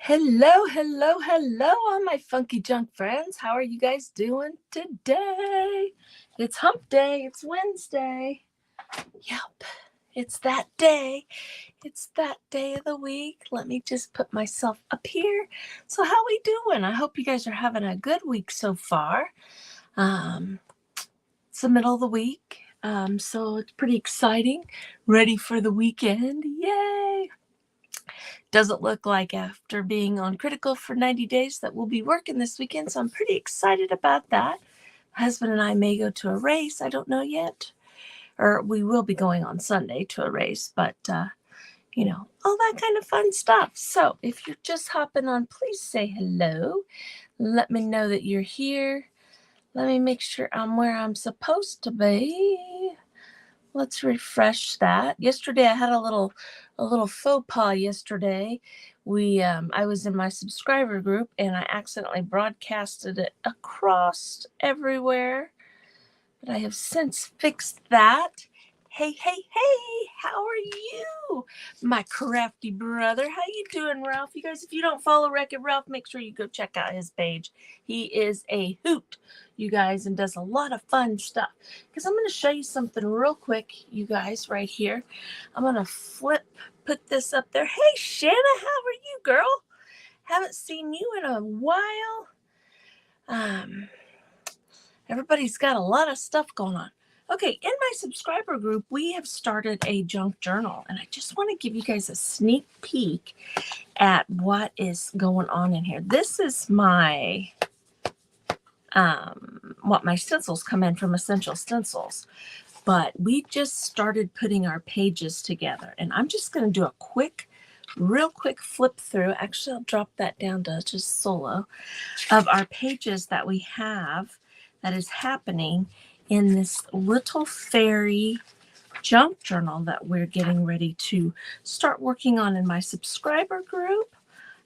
Hello, hello, hello, all my funky junk friends. How are you guys doing today? It's hump day. It's Wednesday. Yep, it's that day. It's that day of the week. Let me just put myself up here. So how we doing? I hope you guys are having a good week so far. It's the middle of the week, so it's pretty exciting. Ready for the weekend. Yay! Doesn't look like after being on critical for 90 days that we'll be working this weekend, so I'm pretty excited about that. My husband and I may go to a race. I don't know yet. Or we will be going on Sunday to a race, but, all that kind of fun stuff. So if you're just hopping on, please say hello. Let me know that you're here. Let me make sure I'm where I'm supposed to be. Let's refresh that. Yesterday I had a little faux pas yesterday. I was in my subscriber group and I accidentally broadcasted it across everywhere. But I have since fixed that. Hey, hey, hey, how are you? My crafty brother. How you doing, Ralph? You guys, if you don't follow Wreck-It Ralph, make sure you go check out his page. He is a hoot, you guys, and does a lot of fun stuff. Because I'm going to show you something real quick, you guys, right here. I'm going to put this up there. Hey, Shanna, how are you, girl? Haven't seen you in a while. Everybody's got a lot of stuff going on. Okay, in my subscriber group, we have started a junk journal, and I just want to give you guys a sneak peek at what is going on in here. This is my, what my stencils come in from Essential Stencils, but we just started putting our pages together, and I'm just going to do a real quick flip through. Actually, I'll drop that down to just solo of our pages that we have that is happening in this little fairy junk journal that we're getting ready to start working on in my subscriber group.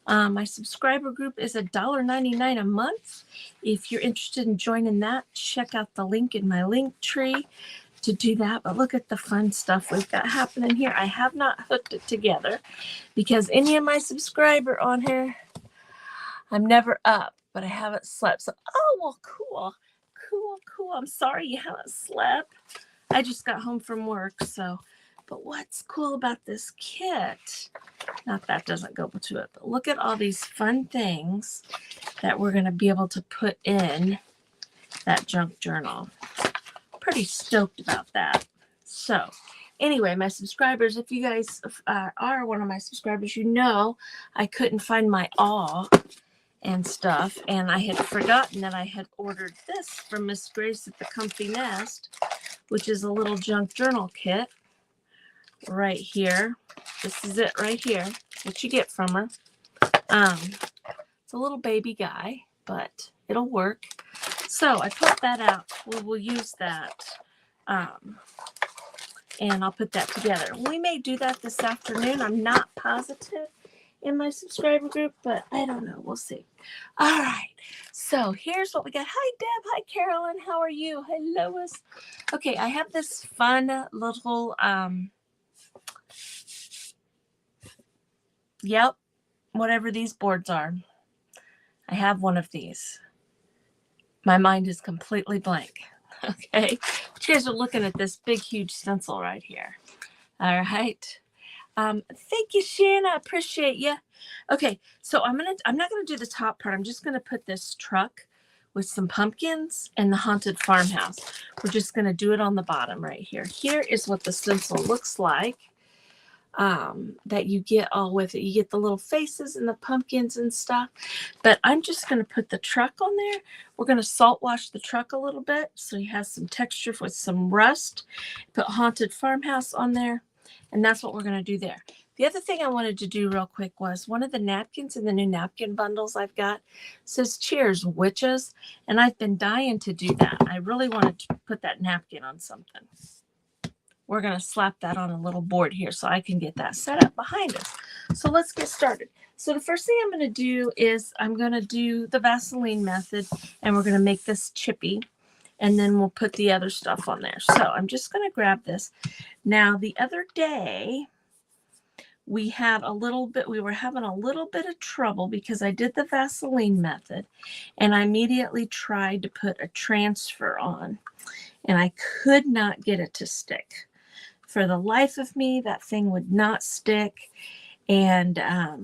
My subscriber group is $1.99 a month. If you're interested in joining that, check out the link in my link tree to do that. But look at the fun stuff we've got happening here. I have not hooked it together because any of my subscriber on here, I'm never up, but I haven't slept. So, oh, well, cool. I'm sorry you haven't slept. I just got home from work, but what's cool about this kit, not that doesn't go to it, but look at all these fun things that we're going to be able to put in that junk journal. Pretty stoked about that. So anyway, my subscribers, if you guys are one of my subscribers, you know I couldn't find my awl and stuff, and I had forgotten that I had ordered this from Miss Grace at the Comfy Nest, which is a little junk journal kit right here. This is it right here, what you get from her. It's a little baby guy, but it'll work. So I put that out. We'll use that, and I'll put that together. We may do that this afternoon. I'm not positive in my subscriber group, but I don't know. We'll see. All right. So here's what we got. Hi, Deb. Hi, Carolyn. How are you? Hi, Lois. Okay, I have this fun little, whatever these boards are. I have one of these. My mind is completely blank. Okay. But you guys are looking at this big, huge stencil right here. All right. Thank you, Shanna. I appreciate you. Okay, so I'm not gonna do the top part. I'm just gonna put this truck with some pumpkins and the haunted farmhouse. We're just gonna do it on the bottom right here. Here is what the stencil looks like. That you get all with it. You get the little faces and the pumpkins and stuff. But I'm just gonna put the truck on there. We're gonna salt wash the truck a little bit so he has some texture with some rust. Put haunted farmhouse on there. And that's what we're going to do there. The other thing I wanted to do real quick was one of the napkins in the new napkin bundles I've got says cheers, witches. And I've been dying to do that. I really wanted to put that napkin on something. We're going to slap that on a little board here so I can get that set up behind us. So let's get started. So the first thing I'm going to do is I'm going to do the Vaseline method, and we're going to make this chippy. And then we'll put the other stuff on there. So I'm just going to grab this. Now, the other day, we were having a little bit of trouble because I did the Vaseline method and I immediately tried to put a transfer on and I could not get it to stick. For the life of me, that thing would not stick. And I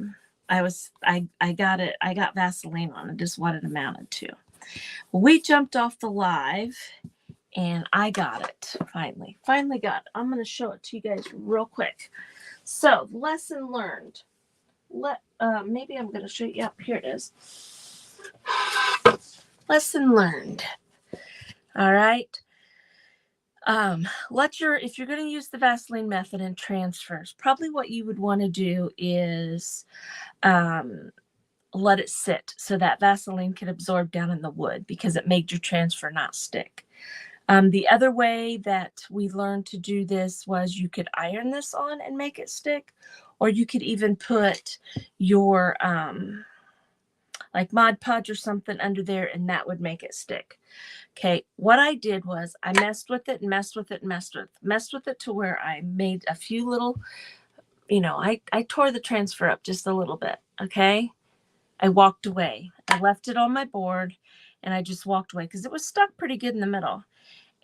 got Vaseline on it, just what it amounted to. We jumped off the live and I got it finally got it. I'm going to show it to you guys real quick. So lesson learned. Maybe I'm going to show you. Yep, here it is. Lesson learned. All right. If you're going to use the Vaseline method in transfers, probably what you would want to do is let it sit so that Vaseline can absorb down in the wood because it made your transfer not stick. The other way that we learned to do this was you could iron this on and make it stick, or you could even put your like Mod Podge or something under there and that would make it stick. Okay, what I did was I messed with it to where I made a few little, I tore the transfer up just a little bit, okay? I walked away. I left it on my board and I just walked away because it was stuck pretty good in the middle.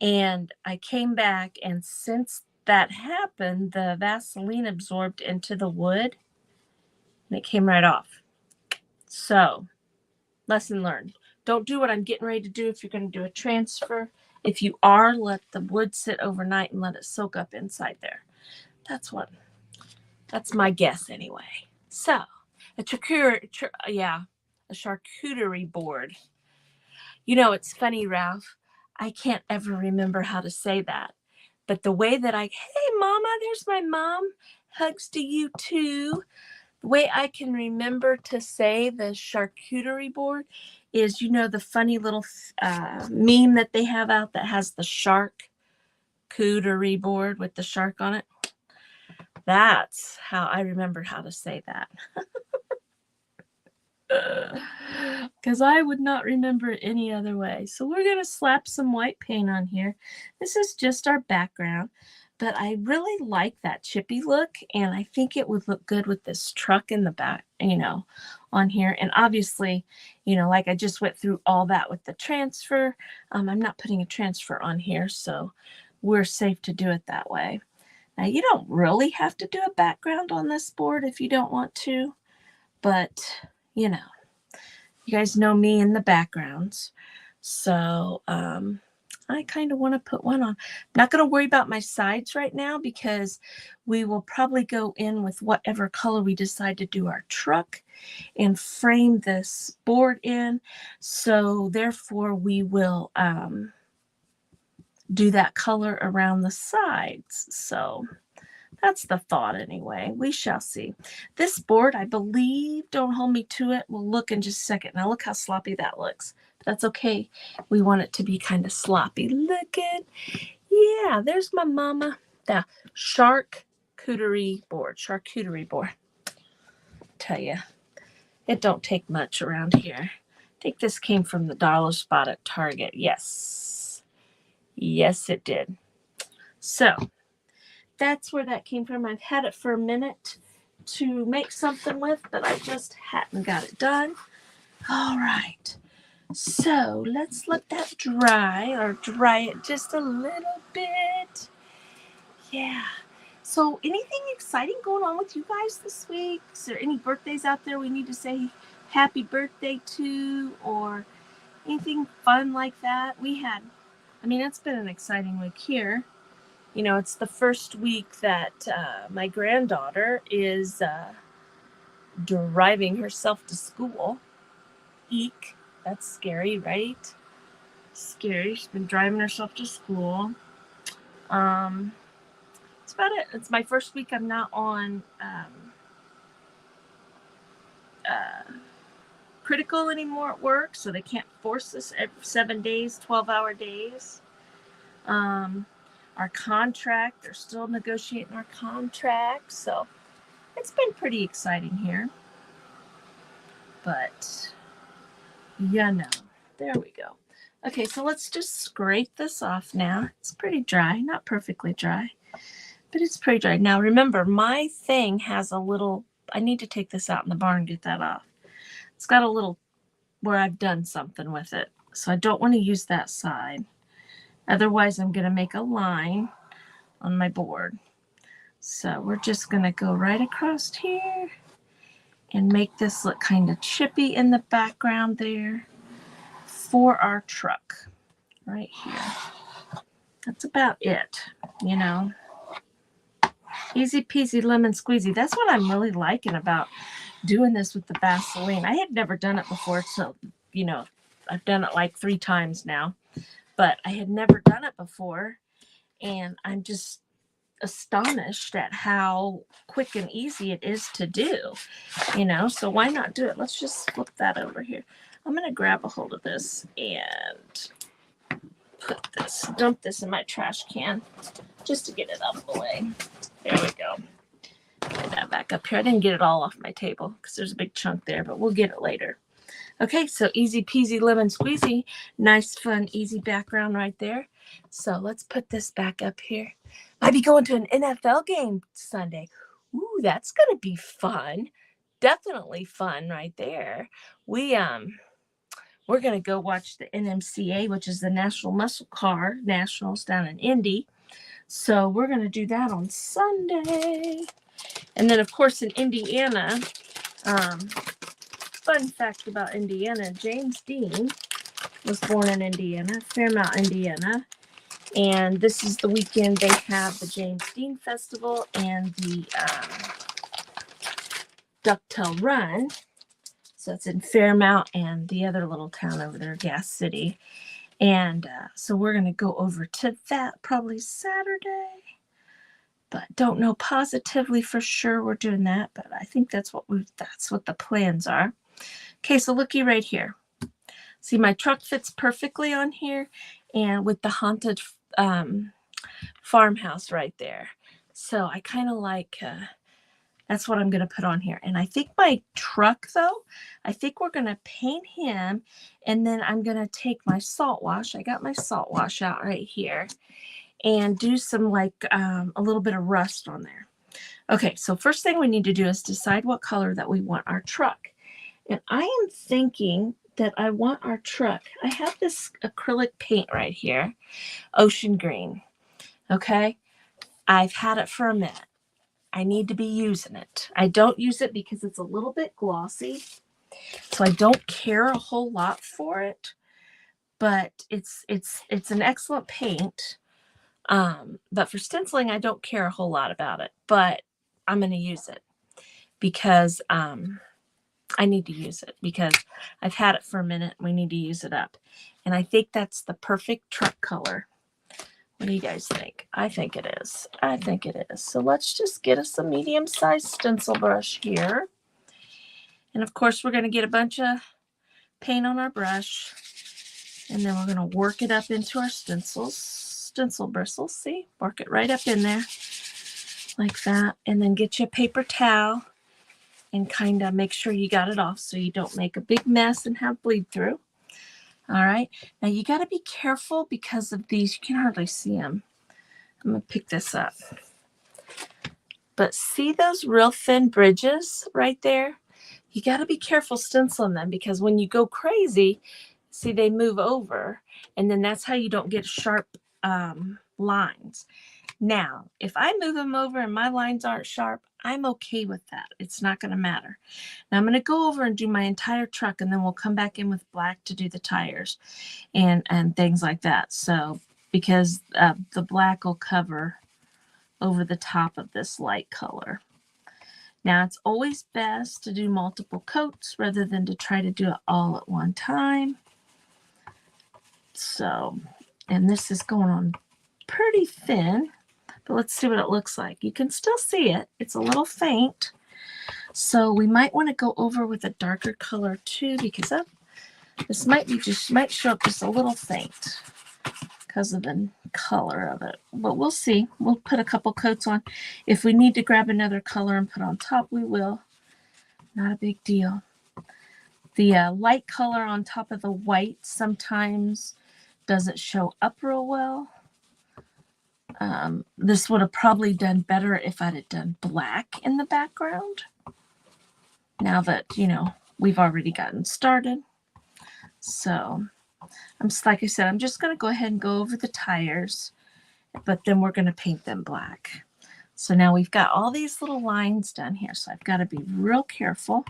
And I came back, and since that happened, the Vaseline absorbed into the wood and it came right off. So, lesson learned. Don't do what I'm getting ready to do if you're going to do a transfer. If you are, let the wood sit overnight and let it soak up inside there. That's my guess anyway. So, a charcuterie board. It's funny, Ralph. I can't ever remember how to say that. But the way that hey, Mama, there's my mom. Hugs to you too. The way I can remember to say the charcuterie board is, the funny little meme that they have out that has the charcuterie board with the shark on it. That's how I remember how to say that. Because I would not remember it any other way. So we're going to slap some white paint on here. This is just our background, but I really like that chippy look, and I think it would look good with this truck in the back, on here. And obviously, like I just went through all that with the transfer. I'm not putting a transfer on here, so we're safe to do it that way. Now, you don't really have to do a background on this board if you don't want to, but you guys know me in the backgrounds. So I kind of want to put one on. I'm not going to worry about my sides right now because we will probably go in with whatever color we decide to do our truck and frame this board in. So therefore we will do that color around the sides. So that's the thought anyway. We shall see. This board, I believe, don't hold me to it. We'll look in just a second. Now look how sloppy that looks. But that's okay. We want it to be kind of sloppy looking. Yeah, there's my mama. The charcuterie board. Tell you, it don't take much around here. I think this came from the dollar spot at Target. Yes. Yes, it did. So that's where that came from. I've had it for a minute to make something with, but I just hadn't got it done. All right. So let's let that dry it just a little bit. Yeah. So anything exciting going on with you guys this week? Is there any birthdays out there we need to say happy birthday to, or anything fun like that? It's been an exciting week here. It's the first week that my granddaughter is driving herself to school. Eek. That's scary, right? Scary. She's been driving herself to school. That's about it. It's my first week I'm not on critical anymore at work, so they can't force us every 7 days, 12-hour days. Our contract, they're still negotiating our contract, so it's been pretty exciting here. But, there we go. Okay, so let's just scrape this off now. It's pretty dry, not perfectly dry. but it's pretty dry. Now remember, my thing has a little, I need to take this out in the barn and get that off. It's got a little where I've done something with it. So I don't want to use that side. Otherwise, I'm going to make a line on my board. So we're just going to go right across here and make this look kind of chippy in the background there for our truck right here. That's about it, you know. Easy peasy lemon squeezy. That's what I'm really liking about doing this with the Vaseline. I had never done it before, so, you know, I've done it like 3 times now, but I had never done it before, and I'm just astonished at how quick and easy it is to do, you know. So why not do it? Let's just flip that over here. I'm going to grab a hold of this and put this, dump this in my trash can just to get it out of the way. There we go. Get that back up here. I didn't get it all off my table because there's a big chunk there, but we'll get it later. Okay, so easy peasy lemon squeezy. Nice, fun, easy background right there. So let's put this back up here. Might be going to an NFL game Sunday. Ooh, that's going to be fun. Definitely fun right there. We're going to go watch the NMCA, which is the National Muscle Car Nationals down in Indy. So we're going to do that on Sunday. And then, of course, in Indiana, fun fact about Indiana, James Dean was born in Indiana, Fairmount, Indiana. And this is the weekend they have the James Dean Festival and the Ducktail Run. So it's in Fairmount and the other little town over there, Gas City. And so we're going to go over to that probably Saturday. But don't know positively for sure we're doing that. But I think that's what the plans are. Okay, so looky right here. See, my truck fits perfectly on here, and with the haunted farmhouse right there. So I kind of like, that's what I'm going to put on here. And I think my truck, though, I think we're going to paint him, and then I'm going to take my salt wash. I got my salt wash out right here, and do some like a little bit of rust on there. Okay, so first thing we need to do is decide what color that we want our truck. And I am thinking that I want our truck. I have this acrylic paint right here, ocean green. Okay, I've had it for a minute. I need to be using it. I don't use it because it's a little bit glossy, so I don't care a whole lot for it. But it's an excellent paint. But for stenciling, I don't care a whole lot about it. But I'm going to use it because I need to use it because I've had it for a minute. We need to use it up. And I think that's the perfect truck color. What do you guys think? I think it is. I think it is. So let's just get us a medium-sized stencil brush here. And of course, we're going to get a bunch of paint on our brush. And then we're going to work it up into our stencil bristles. See? Work it right up in there like that. And then get you a paper towel and kind of make sure you got it off so you don't make a big mess and have bleed through. All right. Now you got to be careful because of these. You can hardly see them. I'm going to pick this up. But see those real thin bridges right there? You got to be careful stenciling them because when you go crazy, see they move over. And then that's how you don't get sharp lines. Now, if I move them over and my lines aren't sharp, I'm okay with that. It's not going to matter. Now I'm going to go over and do my entire truck, and then we'll come back in with black to do the tires and things like that. So because the black will cover over the top of this light color. Now it's always best to do multiple coats rather than to try to do it all at one time. So, and this is going on pretty thin. But let's see what it looks like. You can still see it. It's a little faint. So we might want to go over with a darker color too, because this might show up just a little faint because of the color of it. But we'll see. We'll put a couple coats on. If we need to grab another color and put on top, we will. Not a big deal. The light color on top of the white sometimes doesn't show up real well. This would have probably done better if I'd have done black in the background. Now that, you know, we've already gotten started. So I'm just, like I said, I'm just going to go ahead and go over the tires, but then we're going to paint them black. So now we've got all these little lines done here. So I've got to be real careful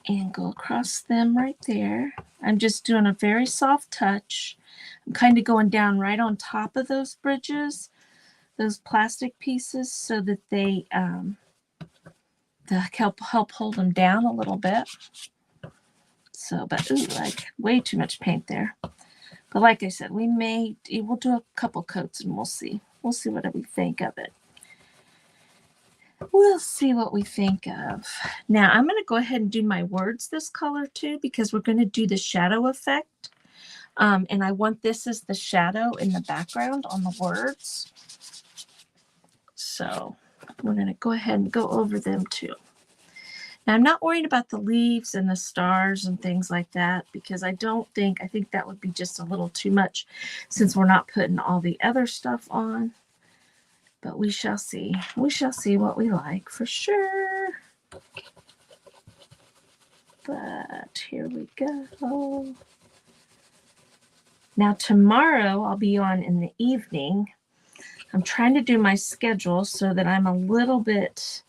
and go across them right there. I'm just doing a very soft touch. I'm kind of going down right on top of those bridges, those plastic pieces, so that they help hold them down a little bit. So, but ooh, like way too much paint there. But like I said, we'll do a couple coats and we'll see. We'll see what we think of it. We'll see what we think of. Now I'm going to go ahead and do my words this color too, because we're going to do the shadow effect. And I want this as the shadow in the background on the words. So we're going to go ahead and go over them too. Now I'm not worried about the leaves and the stars and things like that, because I think that would be just a little too much since we're not putting all the other stuff on. But we shall see. We shall see what we like for sure. But here we go. Now tomorrow I'll be on in the evening. I'm trying to do my schedule so that I'm a little bit,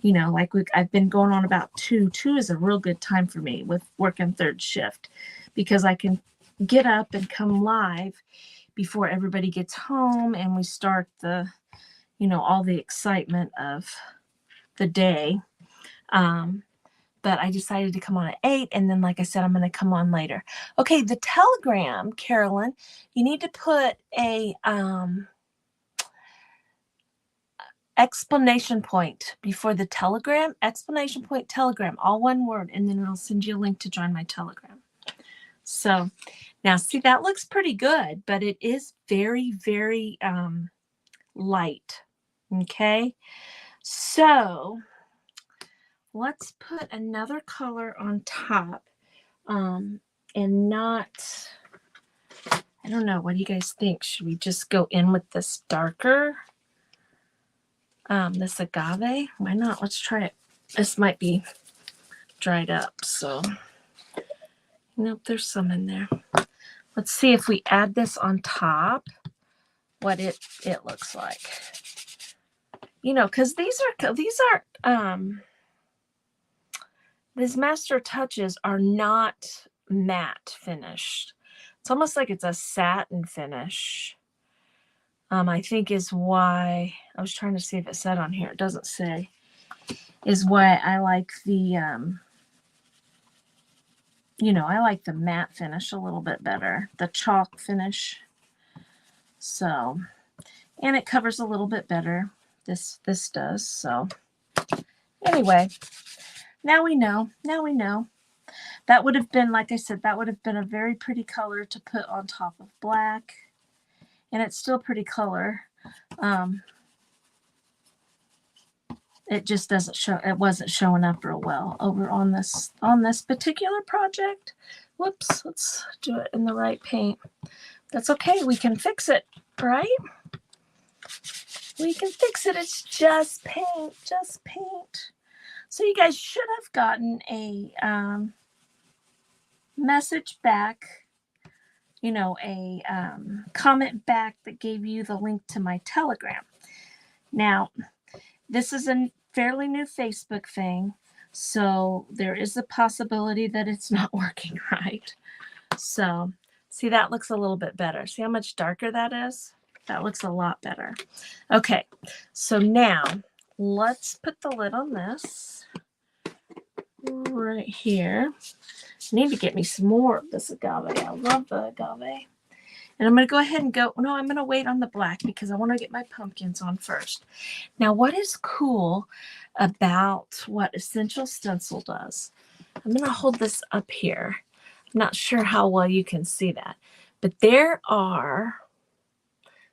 you know, like I've been going on about 2. 2 is a real good time for me with working third shift, because I can get up and come live before everybody gets home and we start the, you know, all the excitement of the day. But I decided to come on at 8, and then, like I said, I'm going to come on later. Okay, the telegram, Carolyn, you need to put a exclamation point before the telegram, exclamation point telegram, all one word, and then it'll send you a link to join my telegram. So now see, that looks pretty good, but it is very, very light. Okay, so let's put another color on top, and not, I don't know, what do you guys think? Should we just go in with this darker, this agave? Why not? Let's try it. This might be dried up, so nope, there's some in there. Let's see if we add this on top, what it looks like. You know, because these master touches are not matte finished. It's almost like it's a satin finish. I think is why, I was trying to see if it said on here, it doesn't say, is why I like the, you know, I like the matte finish a little bit better, the chalk finish. So, and it covers a little bit better. This does. So anyway, now we know. Now we know. That would have been, like I said, that would have been a very pretty color to put on top of black. And it's still pretty color. It just doesn't show, it wasn't showing up real well over on this particular project. Whoops, let's do it in the right paint. That's okay, we can fix it, right? We can fix it. It's just paint, just paint. So you guys should have gotten a message back, you know, a comment back that gave you the link to my Telegram. Now, this is a fairly new Facebook thing, so there is a possibility that it's not working right. So, see, that looks a little bit better. See how much darker that is? That looks a lot better. Okay, so now let's put the lid on this right here. I need to get me some more of this agave. I love the agave. And I'm going to go ahead and go, no, I'm going to wait on the black because I want to get my pumpkins on first. Now, what is cool about what Essential Stencil does? I'm going to hold this up here. I'm not sure how well you can see that, but there are,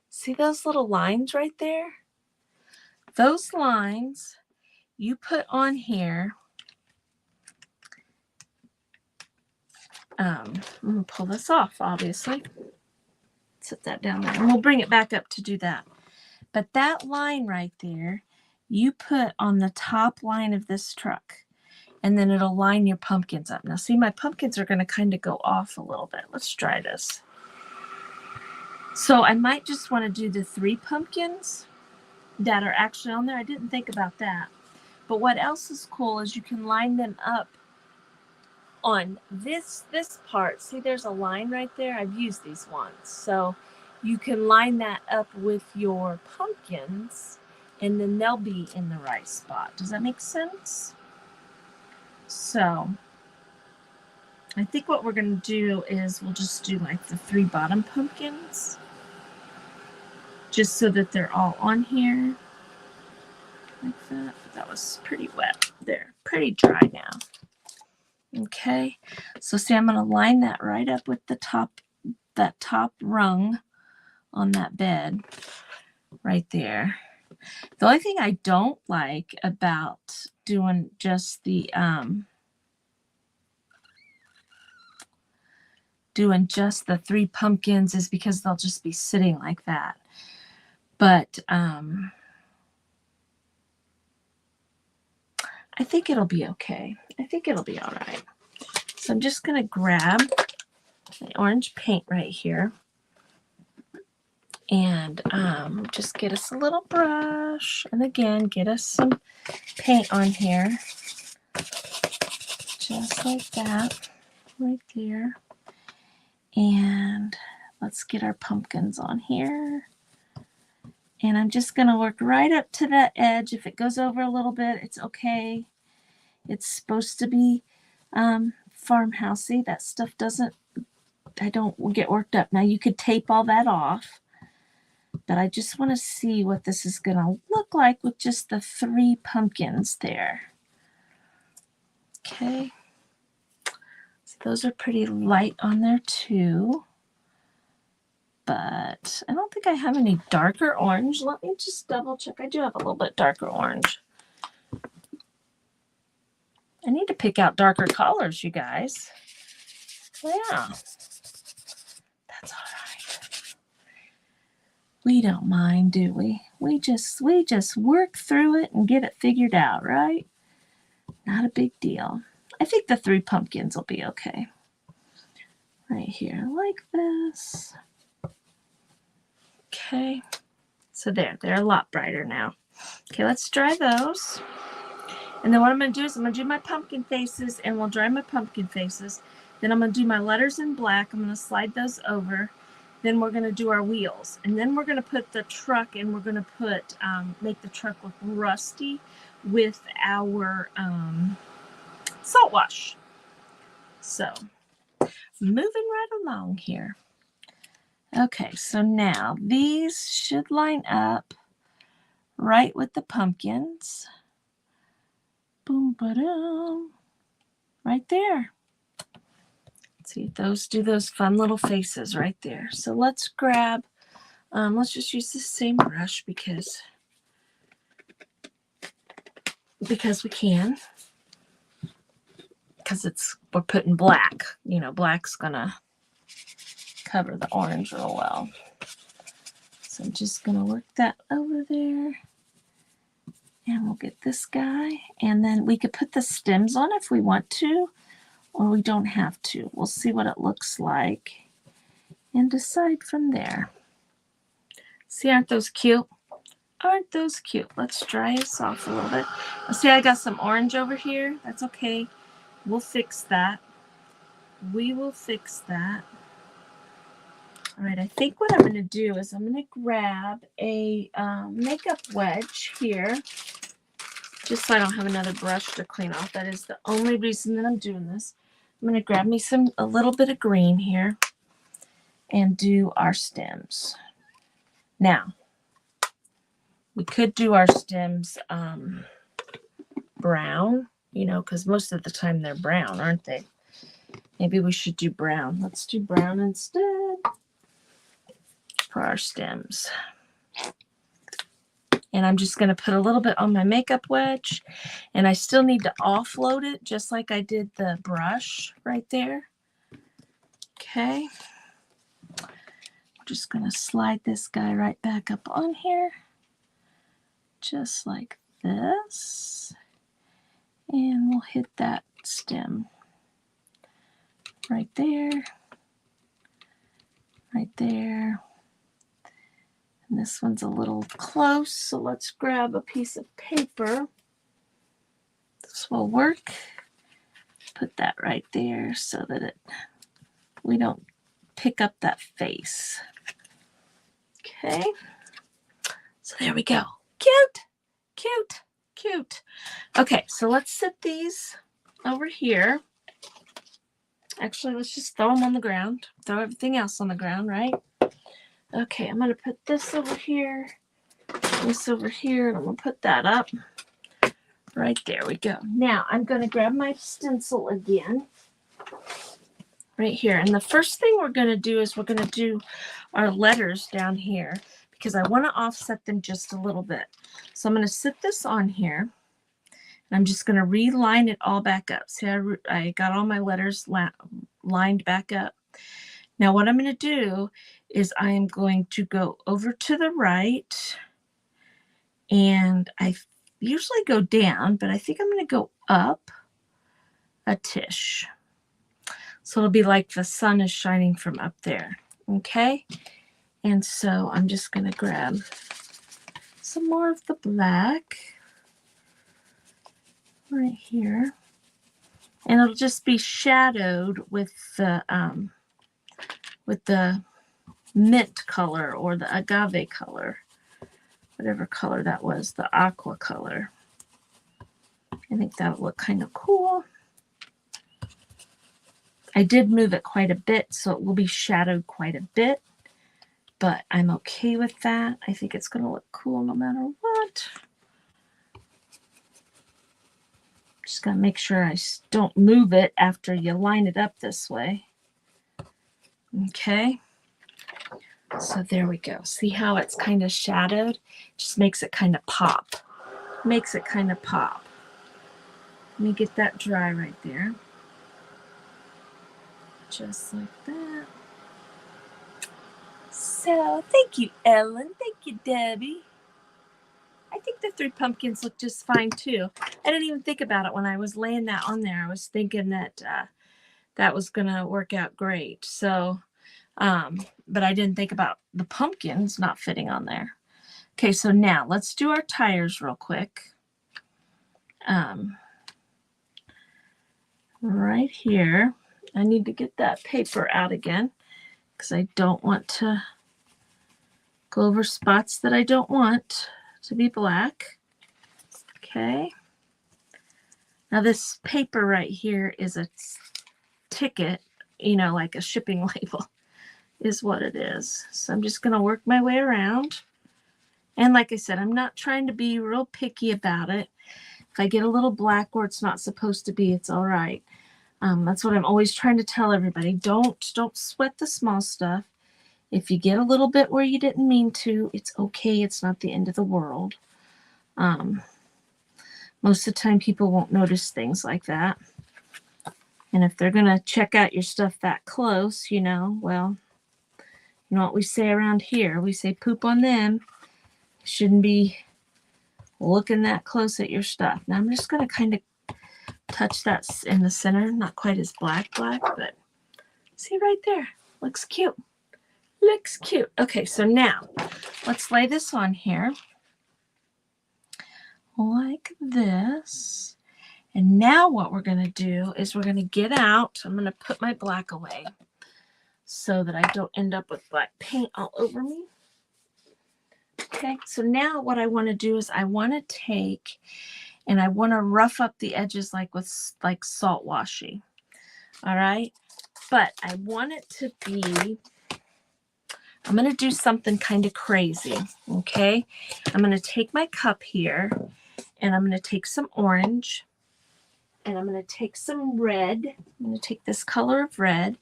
see those little lines right there? Those lines you put on here. I'm going to pull this off, obviously. Set that down there. And we'll bring it back up to do that. But that line right there, you put on the top line of this truck. And then it'll line your pumpkins up. Now see, my pumpkins are going to kind of go off a little bit. Let's try this. So I might just want to do the 3 pumpkins that are actually on there. I didn't think about that. But what else is cool is you can line them up on this part. See, there's a line right there. I've used these once. So you can line that up with your pumpkins and then they'll be in the right spot. Does that make sense? So I think what we're going to do is we'll just do like the 3 bottom pumpkins just so that they're all on here like that. That was pretty wet. They're pretty dry now. Okay, so see, I'm going to line that right up with the top, that top rung on that bed right there. The only thing I don't like about doing just the 3 pumpkins is because they'll just be sitting like that. But I think it'll be okay. I think it'll be all right. So I'm just going to grab my orange paint right here and just get us a little brush. And again, get us some paint on here. Just like that right there. And let's get our pumpkins on here. And I'm just going to work right up to that edge. If it goes over a little bit, it's okay. It's supposed to be farmhousey. That stuff doesn't, I don't get worked up. Now you could tape all that off, but I just want to see what this is going to look like with just the 3 pumpkins there. Okay. So those are pretty light on there too. But I don't think I have any darker orange. Let me just double check. I do have a little bit darker orange. I need to pick out darker colors, you guys. Yeah. That's all right. We don't mind, do we? We just work through it and get it figured out, right? Not a big deal. I think the 3 pumpkins will be okay. Right here, like this. Okay. So they're a lot brighter now. Okay, let's dry those. And then what I'm going to do is I'm going to do my pumpkin faces, and we'll dry my pumpkin faces. Then I'm going to do my letters in black. I'm going to slide those over. Then we're going to do our wheels. And then we're going to put the truck, and we're going to put, make the truck look rusty with our salt wash. So, moving right along here. Okay, so now these should line up right with the pumpkins. Boom, ba-dum. Right there. See, those do those fun little faces right there. So let's grab, let's just use the same brush because we can. Because we're putting black. You know, black's gonna cover the orange real well. So I'm just gonna work that over there. And we'll get this guy. And then we could put the stems on if we want to, or we don't have to. We'll see what it looks like and decide from there. See, aren't those cute? Aren't those cute? Let's dry this off a little bit. See, I got some orange over here. That's okay. We'll fix that. We will fix that. All right, I think what I'm going to do is I'm going to grab a makeup wedge here, just so I don't have another brush to clean off. That is the only reason that I'm doing this. I'm going to grab me a little bit of green here and do our stems. Now, we could do our stems brown, you know, because most of the time they're brown, aren't they? Maybe we should do brown. Let's do brown instead for our stems. And I'm just going to put a little bit on my makeup wedge. And I still need to offload it just like I did the brush right there. Okay. just going to slide this guy right back up on here, just like this. And we'll hit that stem right there, right there. And this one's a little close, so let's grab a piece of paper. This will work. Put that right there so that we don't pick up that face. Okay, so there we go. Cute, cute, cute. Okay, so let's set these over here. Actually, let's just throw them on the ground. Throw everything else on the ground, right? Okay, I'm going to put this over here, this over here, and I'm going to put that up. Right there we go. Now, I'm going to grab my stencil again. Right here. And the first thing we're going to do is we're going to do our letters down here because I want to offset them just a little bit. So I'm going to sit this on here. And I'm just going to reline it all back up. See, I got all my letters lined back up. Now what I'm going to do is I am going to go over to the right, and I usually go down, but I think I'm going to go up a tish. So it'll be like the sun is shining from up there. Okay. And so I'm just going to grab some more of the black right here. And it'll just be shadowed with the mint color or the agave color, whatever color that was, the aqua color. I think that'll look kind of cool. I did move it quite a bit, so it will be shadowed quite a bit, but I'm okay with that. I think it's going to look cool no matter what. Just got to make sure I don't move it after you line it up this way. Okay. So there we go. See how it's kind of shadowed? Just makes it kind of pop. Makes it kind of pop. Let me get that dry right there. Just like that. So, thank you, Ellen. Thank you, Debbie. I think the 3 pumpkins look just fine, too. I didn't even think about it when I was laying that on there. I was thinking that that was going to work out great. So, but I didn't think about the pumpkins not fitting on there. Okay, so now let's do our tires real quick. Right here. I need to get that paper out again because I don't want to go over spots that I don't want to be black. Okay. Now this paper right here is a ticket, you know, like a shipping label is what it is. So I'm just going to work my way around. And like I said, I'm not trying to be real picky about it. If I get a little black where it's not supposed to be, it's all right. That's what I'm always trying to tell everybody. Don't sweat the small stuff. If you get a little bit where you didn't mean to, it's okay. It's not the end of the world. Most of the time, people won't notice things like that. And if they're going to check out your stuff that close, you know, well, you know what we say around here? We say poop on them. Shouldn't be looking that close at your stuff. Now I'm just going to kind of touch that in the center. Not quite as black, but see right there. Looks cute. Looks cute. Okay, so now let's lay this on here like this. And now what we're going to do is we're going to get out. I'm going to put my black away so that I don't end up with black paint all over me. Okay, so now what I want to do is I want to take and I want to rough up the edges like salt washi. All right, but I want it to be, I'm going to do something kind of crazy. Okay, I'm going to take my cup here and I'm going to take some orange and I'm going to take some red. I'm going to take this color of red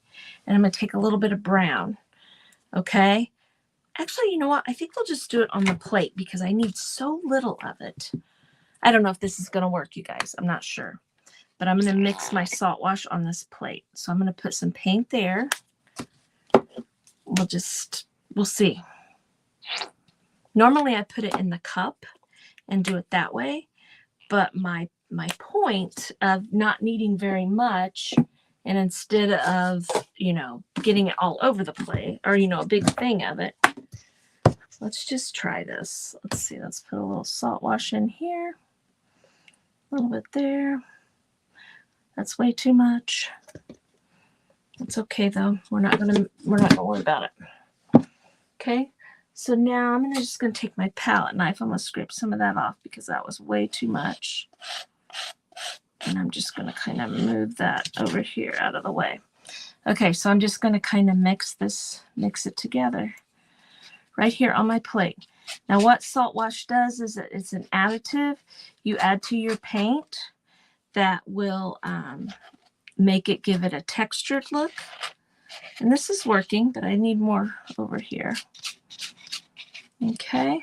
and I'm going to take a little bit of brown. Okay. Actually, you know what? I think we'll just do it on the plate because I need so little of it. I don't know if this is going to work, you guys. I'm not sure. But I'm going to mix my salt wash on this plate. So I'm going to put some paint there. We'll just we'll see. Normally I put it in the cup and do it that way, but my point of not needing very much, and instead of, getting it all over the place, or, a big thing of it, let's just try this. Let's see, let's put a little salt wash in here, a little bit there. That's way too much. It's okay though. We're not gonna worry about it. Okay. So now I'm just gonna take my palette knife. I'm gonna scrape some of that off because that was way too much. And I'm just gonna kind of move that over here out of the way. Okay, so I'm just gonna kind of mix it together right here on my plate. Now what salt wash does is that it's an additive you add to your paint that will give it a textured look. And this is working, but I need more over here. Okay.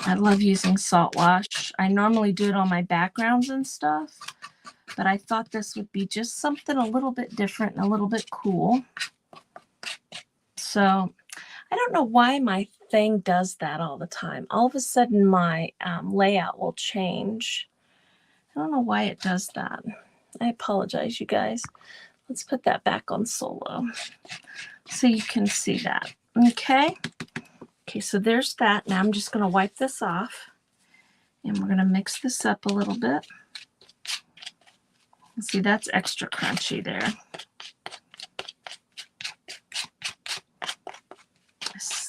I love using salt wash. I normally do it on my backgrounds and stuff, but I thought this would be just something a little bit different and a little bit cool. So I don't know why my thing does that all the time. All of a sudden my layout will change. I don't know why it does that. I apologize, you guys. Let's put that back on solo so you can see that. Okay. Okay, so there's that. Now I'm just going to wipe this off, and we're going to mix this up a little bit. See, that's extra crunchy there.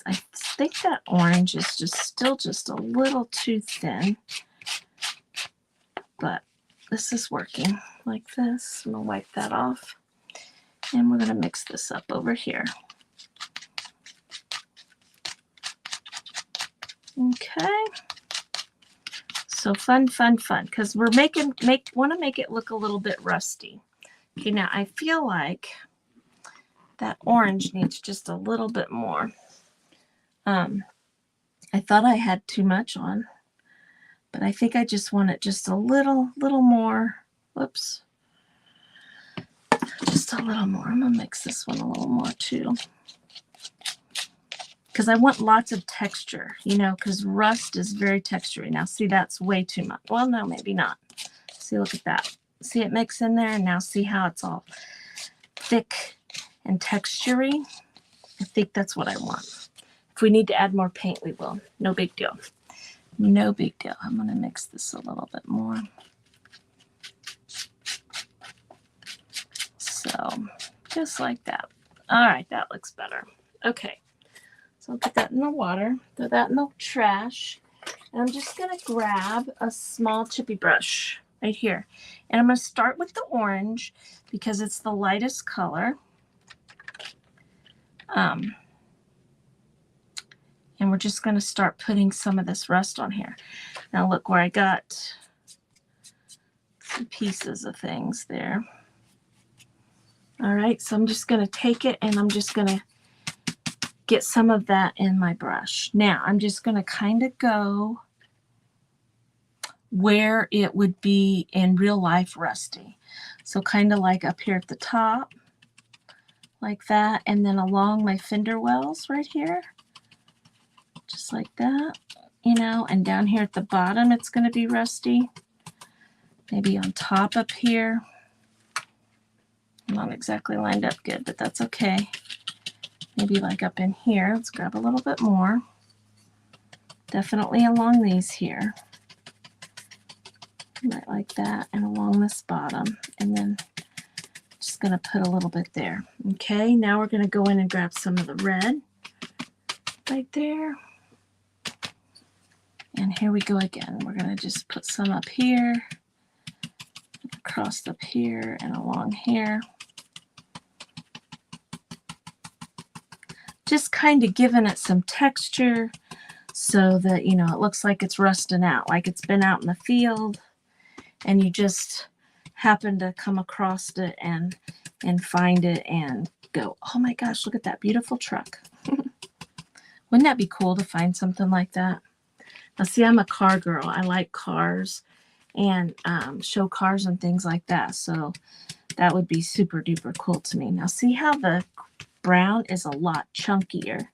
I think that orange is still just a little too thin, but this is working like this. I'm going to wipe that off, and we're going to mix this up over here. Okay. So fun, because we're want to make it look a little bit rusty. Okay, now I feel like that orange needs just a little bit more. I thought I had too much on, but I think I just want it just a little more. Whoops. Just a little more. I'm gonna mix this one a little more too, because I want lots of texture, because rust is very textury. Now see, that's way too much. Well, no, maybe not. See, look at that. See it mix in there, and now see how it's all thick and textury. I think that's what I want. If we need to add more paint, we will. No big deal. No big deal. I'm going to mix this a little bit more. So just like that. All right, that looks better. Okay. So I'll put that in the water, throw that in the trash, and I'm just going to grab a small chippy brush right here. And I'm going to start with the orange because it's the lightest color. And we're just going to start putting some of this rust on here. Now look where I got some pieces of things there. All right, so I'm just going to take it and I'm just going to get some of that in my brush. Now I'm just going to kind of go where it would be in real life rusty. So kind of like up here at the top, like that, and then along my fender wells right here, just like that, and down here at the bottom it's going to be rusty. Maybe on top up here. Not exactly lined up good, but that's okay. Maybe like up in here. Let's grab a little bit more. Definitely along these here. Right like that, and along this bottom. And then just going to put a little bit there. Okay, now we're going to go in and grab some of the red right there. And here we go again. We're going to just put some up here, across up here, and along here. Just kind of giving it some texture so that, it looks like it's rusting out, like it's been out in the field and you just happen to come across it and find it and go, oh my gosh, look at that beautiful truck. Wouldn't that be cool to find something like that? Now see, I'm a car girl. I like cars and show cars and things like that. So that would be super duper cool to me. Now see how the brown is a lot chunkier.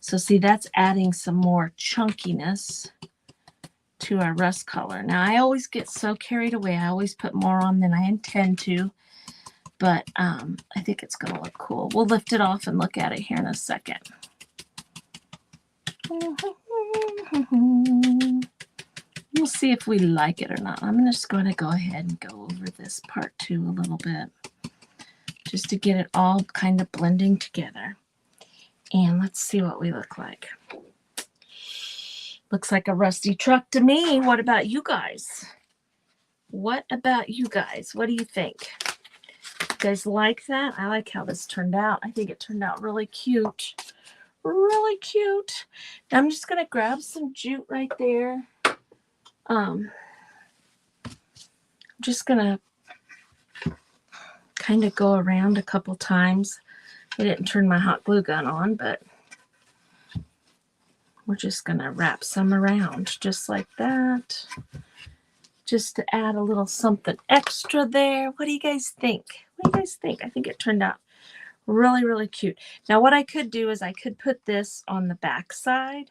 So see, that's adding some more chunkiness to our rust color. Now, I always get so carried away. I always put more on than I intend to. But I think it's going to look cool. We'll lift it off and look at it here in a second. We'll see if we like it or not. I'm just going to go ahead and go over this part too a little bit, just to get it all kind of blending together. And let's see what we look like. Looks like a rusty truck to me. What about you guys? What about you guys? What do you think? You guys like that? I like how this turned out. I think it turned out really cute. Really cute. Now I'm just going to grab some jute right there. I'm just going to kind of go around a couple times. I didn't turn my hot glue gun on, but we're just going to wrap some around just like that. Just to add a little something extra there. What do you guys think? What do you guys think? I think it turned out really, really cute. Now, what I could do is I could put this on the back side,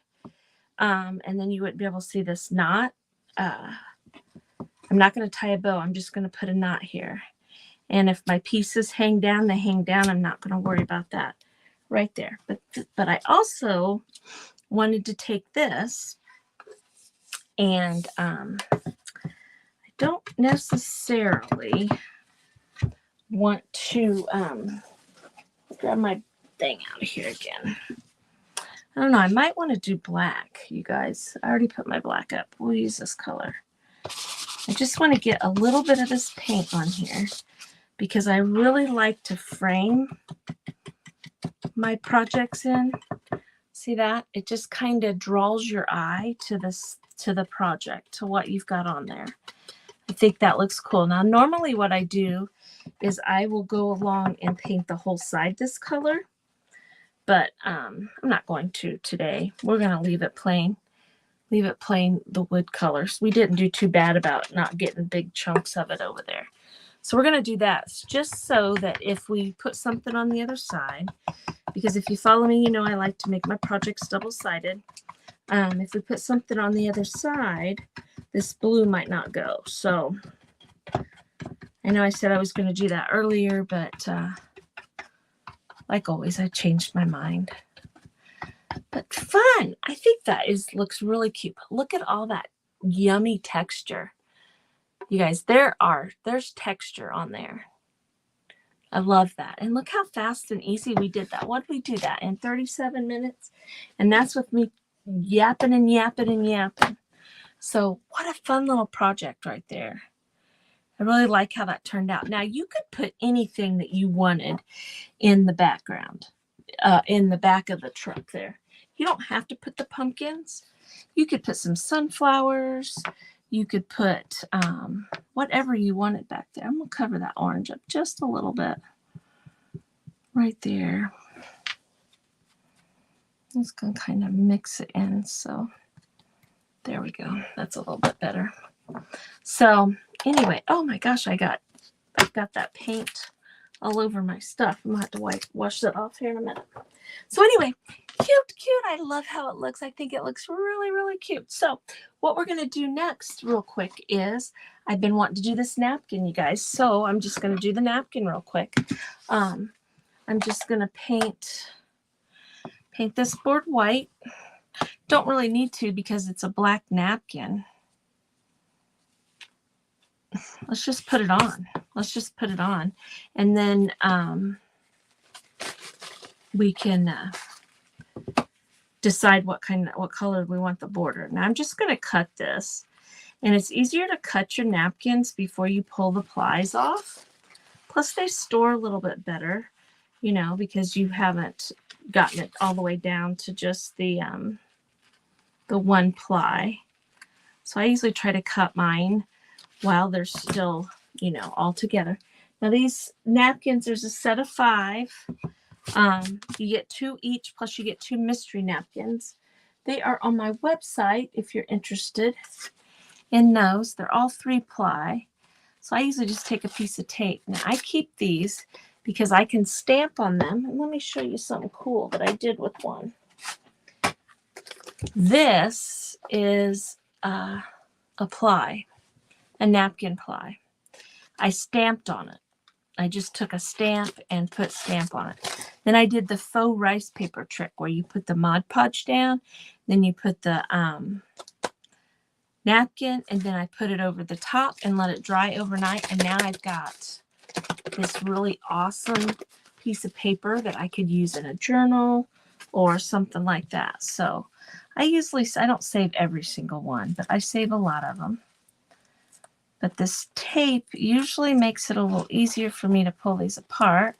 and then you wouldn't be able to see this knot. I'm not going to tie a bow. I'm just going to put a knot here. And if my pieces hang down, they hang down. I'm not going to worry about that right there. But I also wanted to take this and I don't necessarily want to grab my thing out of here again. I don't know. I might want to do black, you guys. I already put my black up. We'll use this color. I just want to get a little bit of this paint on here because I really like to frame my projects in. See that? It just kind of draws your eye to this, to the project, to what you've got on there. I think that looks cool. Now, normally what I do is I will go along and paint the whole side this color, but I'm not going to today. We're going to leave it plain. Leave it plain, the wood colors. We didn't do too bad about not getting big chunks of it over there. So we're going to do that just so that if we put something on the other side, because if you follow me, you know I like to make my projects double-sided. If we put something on the other side, this blue might not go. So I know I said I was going to do that earlier, but like always, I changed my mind. But fun. I think that looks really cute. Look at all that yummy texture. You guys, there's texture on there. I love that. And look how fast and easy we did that. What did we do that in 37 minutes? And that's with me yapping and yapping and yapping. So what a fun little project right there. I really like how that turned out. Now you could put anything that you wanted in the background, in the back of the truck there. You don't have to put the pumpkins. You could put some sunflowers. You could put whatever you wanted back there. I'm going to cover that orange up just a little bit right there. I'm just going to kind of mix it in. So there we go. That's a little bit better. So anyway, oh my gosh, I've got that paint all over my stuff. I'm going to have to wash that off here in a minute. So anyway, cute. I love how it looks. I think it looks really, really cute. So what we're going to do next real quick is I've been wanting to do this napkin, you guys. So I'm just going to do the napkin real quick. I'm just going to paint this board white. Don't really need to because it's a black napkin. Let's just put it on. Let's just put it on. And then we can decide what color we want the border. Now I'm just going to cut this. And it's easier to cut your napkins before you pull the plies off. Plus they store a little bit better, you know, because you haven't gotten it all the way down to just the one ply. So I usually try to cut mine while they're still, you know, all together. Now these napkins, there's a set of 5. You get 2 each, plus you get 2 mystery napkins. They are on my website if you're interested in those. They're all 3 ply. So I usually just take a piece of tape. Now I keep these because I can stamp on them. And let me show you something cool that I did with one. This is a ply, a napkin ply. I stamped on it. I just took a stamp and put stamp on it. Then I did the faux rice paper trick where you put the Mod Podge down, then you put the napkin, and then I put it over the top and let it dry overnight. And now I've got this really awesome piece of paper that I could use in a journal or something like that. So I don't save every single one, but I save a lot of them. But this tape usually makes it a little easier for me to pull these apart.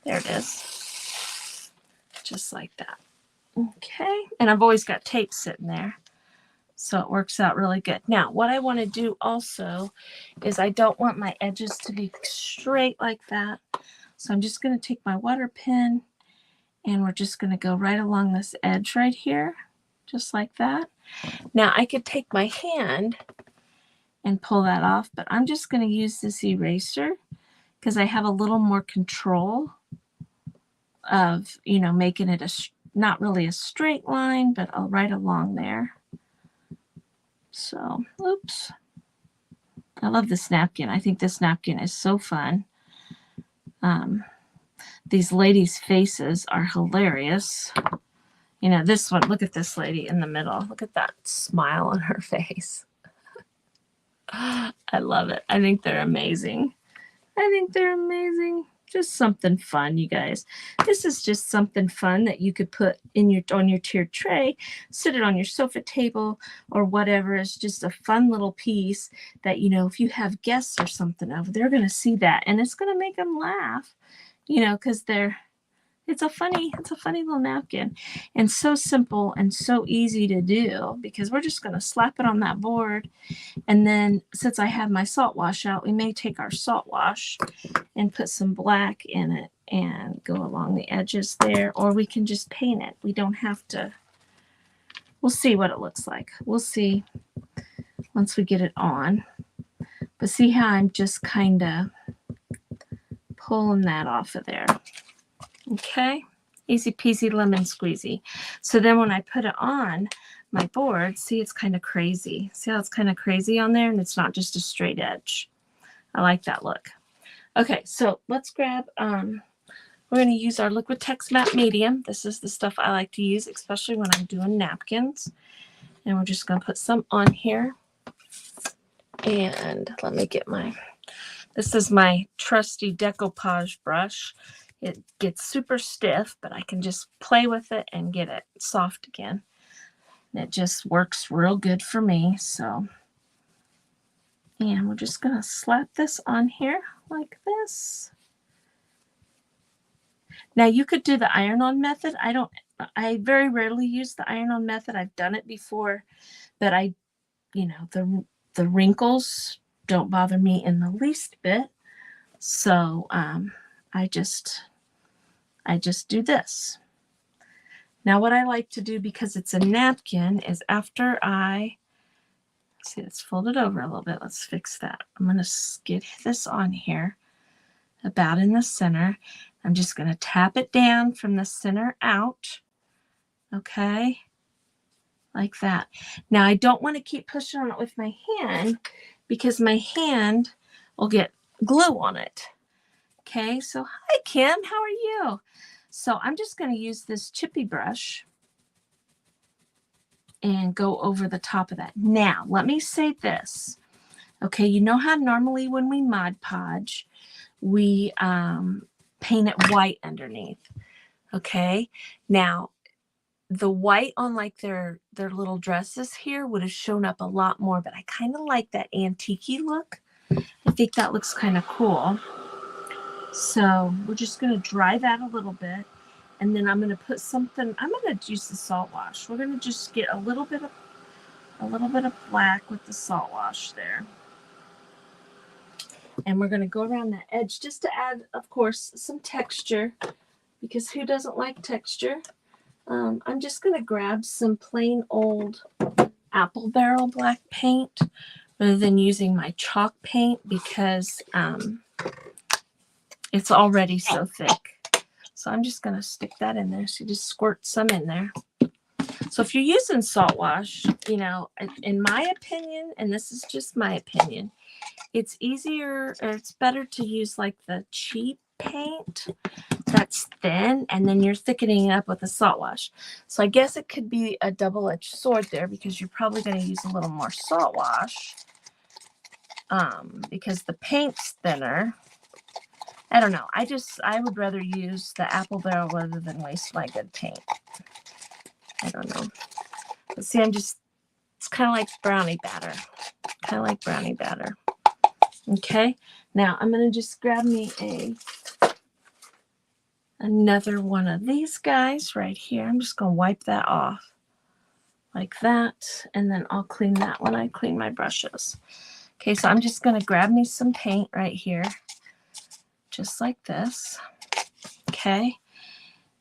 There it is. Just like that. Okay. And I've always got tape sitting there, so it works out really good. Now, what I want to do also is I don't want my edges to be straight like that. So I'm just going to take my water pen and we're just going to go right along this edge right here, just like that. Now, I could take my hand and pull that off, but I'm just going to use this eraser because I have a little more control of, making it not really a straight line, but right along there. So, oops. I love this napkin. I think this napkin is so fun. These ladies' faces are hilarious. This one, look at this lady in the middle. Look at that smile on her face. I love it. I think they're amazing. Just something fun, you guys. This is just something fun that you could put on your tiered tray, sit it on your sofa table or whatever. It's just a fun little piece that, if you have guests or something over, they're going to see that and it's going to make them laugh, because it's a funny little napkin, and so simple and so easy to do because we're just going to slap it on that board. And then since I have my salt wash out, we may take our salt wash and put some black in it and go along the edges there, or we can just paint it. We don't have to. We'll see what it looks like. We'll see once we get it on. But see how I'm just kind of pulling that off of there. Okay, easy peasy lemon squeezy. So then when I put it on my board, see, it's kind of crazy. See how it's kind of crazy on there, and it's not just a straight edge. I like that look. Okay, so let's grab, we're going to use our Liquitex Matte Medium. This is the stuff I like to use, especially when I'm doing napkins. And we're just going to put some on here. And let me get this is my trusty decoupage brush. It gets super stiff, but I can just play with it and get it soft again. And it just works real good for me. So, and we're just going to slap this on here like this. Now you could do the iron-on method. I very rarely use the iron-on method. I've done it before, but the wrinkles don't bother me in the least bit. So I just do this. Now what I like to do, because it's a napkin, is after see, it's folded over a little bit. Let's fix that. I'm going to get this on here about in the center. I'm just going to tap it down from the center out. Okay. Like that. Now I don't want to keep pushing on it with my hand because my hand will get glue on it. Okay. So hi, Kim. How are you? So I'm just going to use this chippy brush and go over the top of that. Now, let me say this. Okay, you know how normally when we Mod Podge, we paint it white underneath. Okay, now the white on like their little dresses here would have shown up a lot more, but I kind of like that antique-y look. I think that looks kind of cool. So we're just going to dry that a little bit. And then I'm going to put something, I'm going to use the salt wash. We're going to just get a little bit of black with the salt wash there. And we're going to go around that edge just to add, of course, some texture, because who doesn't like texture? I'm just going to grab some plain old apple barrel black paint rather than using my chalk paint, because It's already so thick. So I'm just going to stick that in there. So you just squirt some in there. So if you're using salt wash, you know, in my opinion, and this is just my opinion, it's easier or it's better to use like the cheap paint that's thin, and then you're thickening it up with a salt wash. So I guess it could be a double-edged sword there, because you're probably going to use a little more salt wash because the paint's thinner. I don't know. I would rather use the apple barrel rather than waste my good paint. I don't know. But see, it's kind of like brownie batter. Kind of like brownie batter. Okay. Now I'm going to just grab me another one of these guys right here. I'm just going to wipe that off like that. And then I'll clean that when I clean my brushes. Okay. So I'm just going to grab me some paint right here. Just like this. Okay.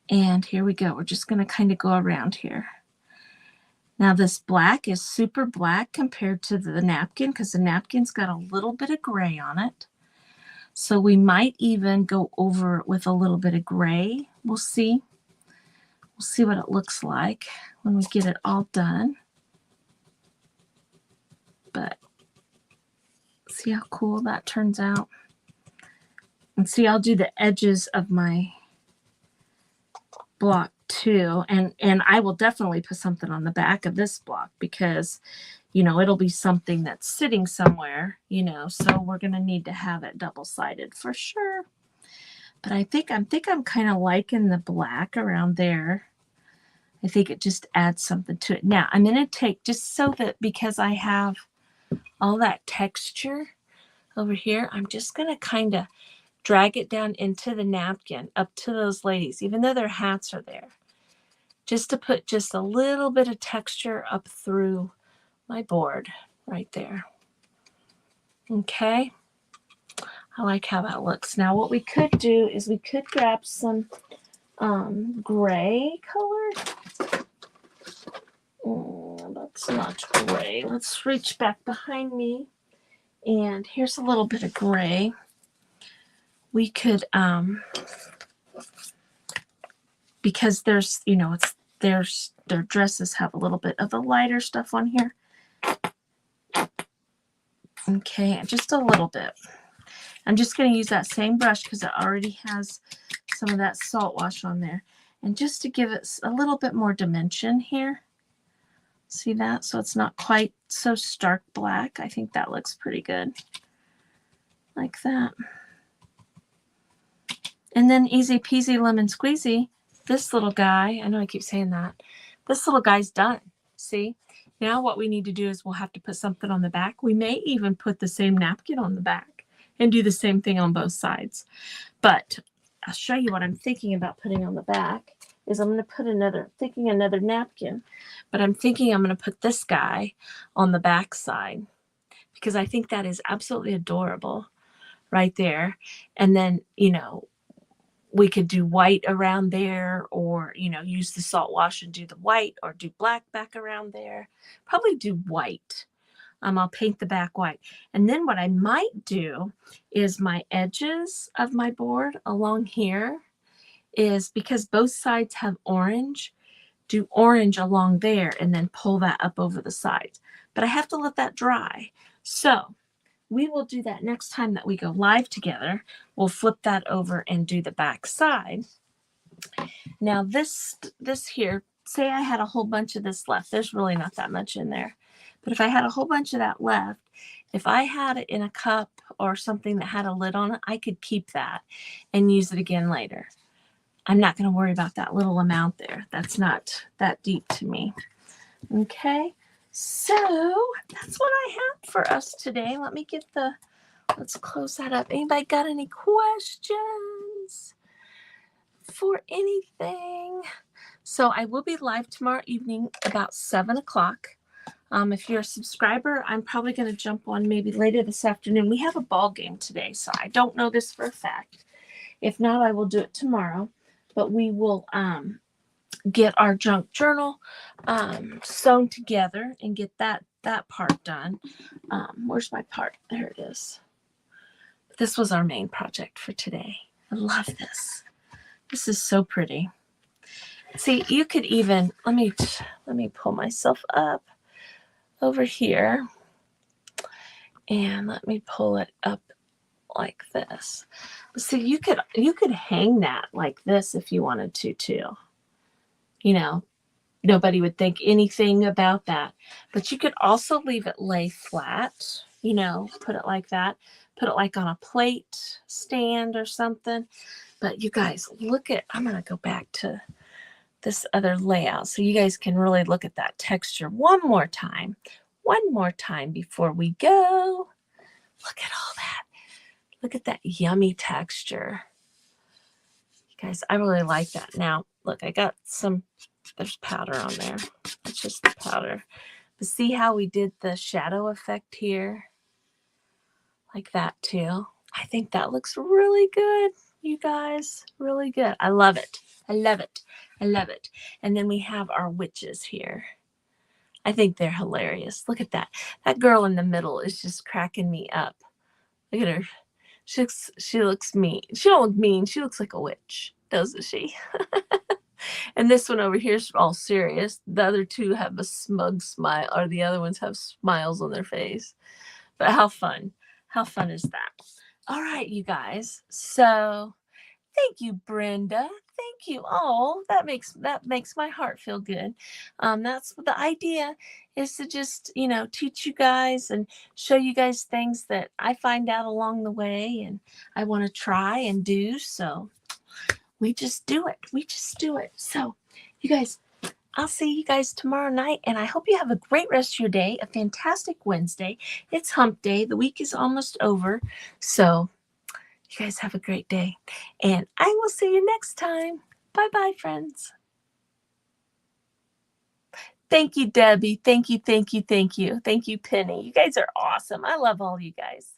And here we go. We're just going to kind of go around here. Now this black is super black compared to the napkin, because the napkin's got a little bit of gray on it. So we might even go over it with a little bit of gray. We'll see. We'll see what it looks like when we get it all done. But see how cool that turns out. And see, I'll do the edges of my block too, and I will definitely put something on the back of this block, because you know it'll be something that's sitting somewhere, you know, so we're going to need to have it double-sided for sure. But I think I'm kind of liking the black around there. I think it just adds something to it. Now I'm going to take, just so that, because I have all that texture over here, I'm just going to kind of drag it down into the napkin up to those ladies, even though their hats are there, just to put just a little bit of texture up through my board right there. Okay. I like how that looks. Now what we could do is we could grab some gray color. That's not gray. Let's reach back behind me. And here's a little bit of gray. We could, because there's, you know, their dresses have a little bit of the lighter stuff on here. Okay, just a little bit. I'm just going to use that same brush because it already has some of that salt wash on there. And just to give it a little bit more dimension here. See that? So it's not quite so stark black. I think that looks pretty good. Like that. And then easy peasy lemon squeezy. This little guy, I know I keep saying that. This little guy's done. See? Now what we need to do is we'll have to put something on the back. We may even put the same napkin on the back and do the same thing on both sides. But I'll show you what I'm thinking about putting on the back is I'm going to put another napkin, but I'm thinking I'm going to put this guy on the back side because I think that is absolutely adorable right there. And then, you know, we could do white around there, or, you know, use the salt wash and do the white, or do black back around there. Probably do white. I'll paint the back white. And then what I might do is my edges of my board along here is, because both sides have orange, do orange along there and then pull that up over the sides. But I have to let that dry. So we will do that next time that we go live together. We'll flip that over and do the back side. Now this here, say I had a whole bunch of this left. There's really not that much in there. But if I had a whole bunch of that left, if I had it in a cup or something that had a lid on it, I could keep that and use it again later. I'm not going to worry about that little amount there. That's not that deep to me. Okay. So that's what I have for us today. Let's close that up. Anybody got any questions for anything? So I will be live tomorrow evening about 7 o'clock. If you're a subscriber, I'm probably going to jump on maybe later this afternoon. We have a ball game today, so I don't know this for a fact. If not, I will do it tomorrow. But we will get our junk journal sewn together and get that part done. Where's my part? There it is. This was our main project for today. I love this. This is so pretty. See, you could even, let me pull myself up over here, and let me pull it up like this. See, you could hang that like this if you wanted to too. You know, nobody would think anything about that. But you could also leave it lay flat, put it like that. Put it like on a plate stand or something. But you guys, I'm going to go back to this other layout so you guys can really look at that texture one more time before we go. Look at all that. Look at that yummy texture. You guys, I really like that. Now, look, I got there's powder on there. It's just the powder. But see how we did the shadow effect here? Like that too. I think that looks really good, you guys. Really good. I love it. I love it. I love it. And then we have our witches here. I think they're hilarious. Look at that. That girl in the middle is just cracking me up. Look at her. She looks mean. She don't look mean. She looks like a witch, doesn't she? And this one over here is all serious. The other two have a smug smile, or the other ones have smiles on their face. But how fun. How fun is that? All right, you guys. So thank you, Brenda. Thank you. Oh, that makes my heart feel good. That's the idea, is to just, teach you guys and show you guys things that I find out along the way and I want to try and do. So we just do it. We just do it. So you guys, I'll see you guys tomorrow night, and I hope you have a great rest of your day, a fantastic Wednesday. It's hump day. The week is almost over. So you guys have a great day, and I will see you next time. Bye-bye, friends. Thank you, Debbie. Thank you, thank you, thank you. Thank you, Penny. You guys are awesome. I love all you guys.